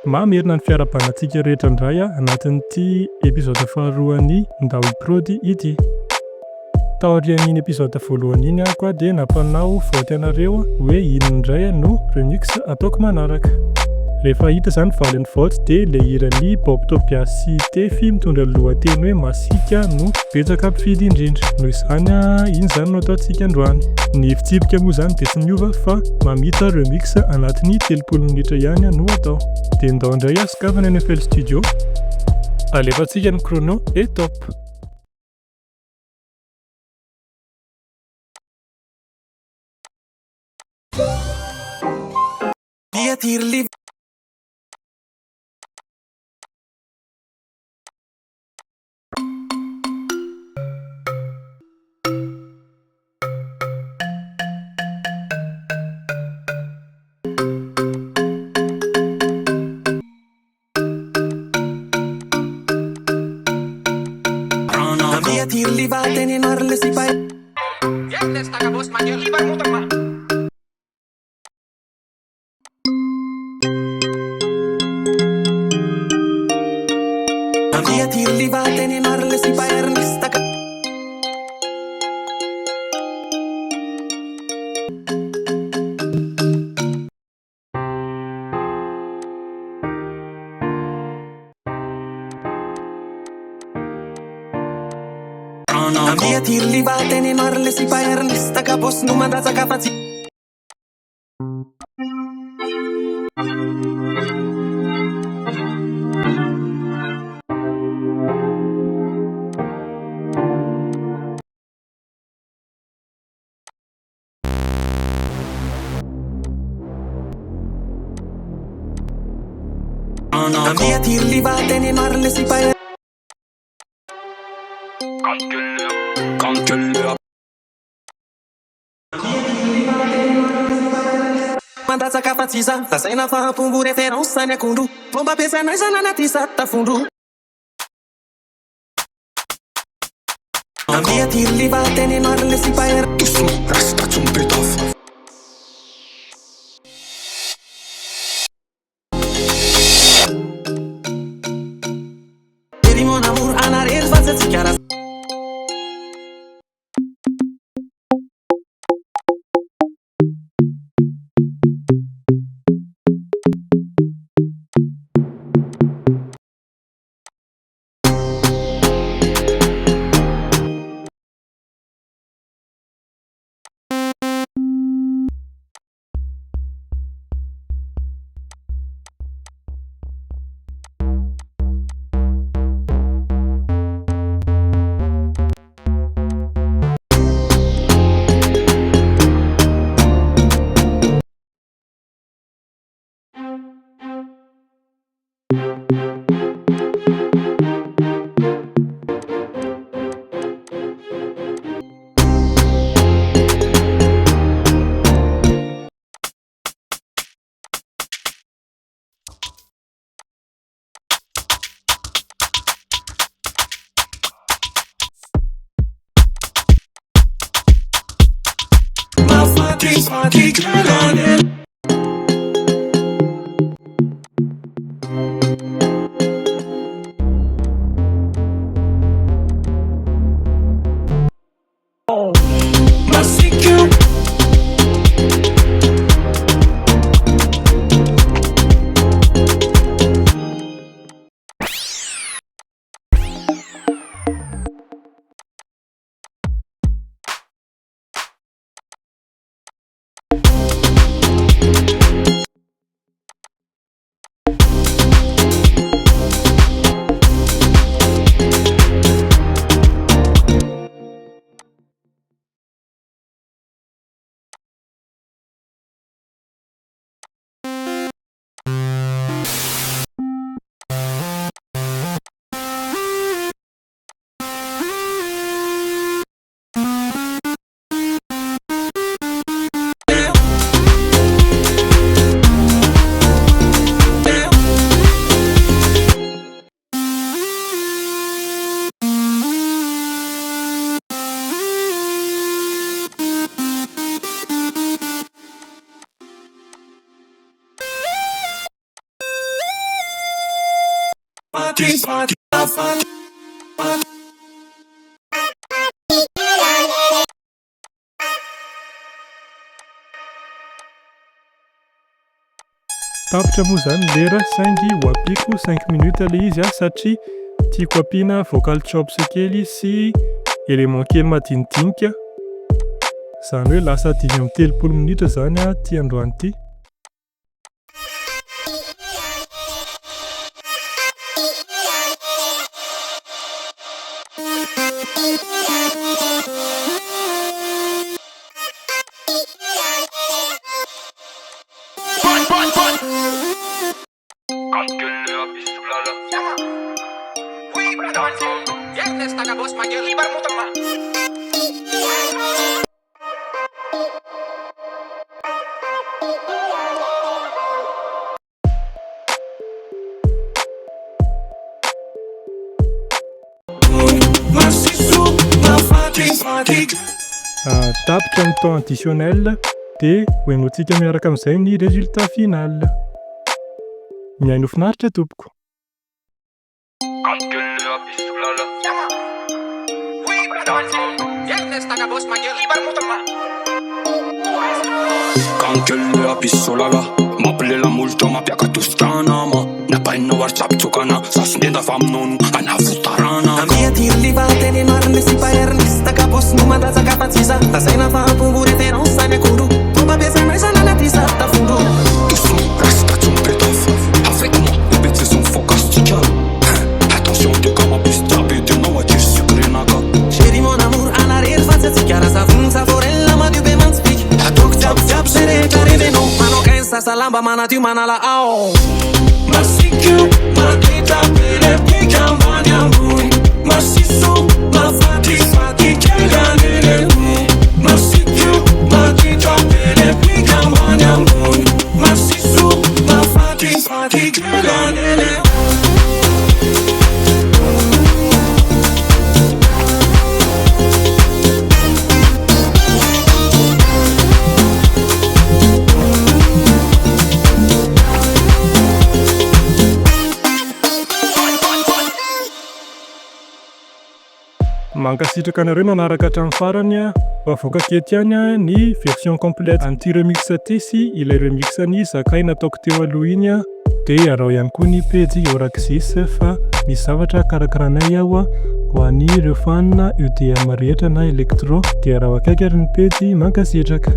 Mamerina ny fiarabanantsika rehetra indray anatin'ity épisode faharoan'ny Ndao Hi'Prod ity. Taorian'ny épisode voalohany iny koa dia nampanao vote anareo hoe ino indray no remix ataoko manaraka. Rehefa hita zany valin'ny vote dia ilay hiran'i Bob Tobias sy Tefi mitondra lohateny hoe MASIKA no betsaka mpifidy indrindra. Noho izany iny zany no ataontsika androany. Ny fitsipika moa zany dia tsy miova fa mamita remix anatin'ny 30 minitra ihany no atao. Dia ndao indray sokafana any FL Studio. Alefantsika ny chrono et top. Mandatsaka fatsisa lazaina fahampombo referensa ny akondro fomba ampiasainay zany anaty satafondro ambia tiriliva teny maro le sipaer tusu rasta tsumpetof Eri mon amour anareo fatsatsika raha Tapitra moa zany lera saingy ho ampiko 5 minutes le izy satria tiako ampiana vocal chops kely sy élément kely madinidinika, zany hoe lasa 5-30 minitra zany ty androany ty. Tapitra ny temps additionnel dia hoegnontsika miaraka amin'izay ny résultat final. Miaino finaritra tompoko. Kankelle apissolala Maplela multo mapiaka toscanama Napaina WhatsApp tsokana Sasindenda famnono anavutarana Ami'ity livate ny mariny sy paheriny takabosy no mandrazaka fatsisa Tasaina fahampombo référence ny akondro Fomba ampiasaina izany anaty sary tafondro Doucement, reste ton pétaf Avec moi, les bêtises sont focastica Attention, t'es comme un bus tapé de non à dire sucré naga Chéri mon amour, anareo fatsatsika raha savony saforella madio be mantsipika Ataoko jiaby zay rehetra revenao Manao 15 sasalamba manadio manala ao Masika, matita pelepika ambany ambony Masiso, mafaty kely aneleny Masika, matita pelepika ambany ambony Masiso, mafaty kely aneleny Mankasitraka anareo nanaraka hatramin'ny farany avoaka ketiany ny version complète an'ity remixé ty sy ilay remixany zakay nataoko teo aloha iny dia arao ihany koa ny page Auraxys fa misy zavatra karakaranay aho ho an'ny ireo fan EDM rehetra na electro dia arao akaiky ary ny page mankasitraka.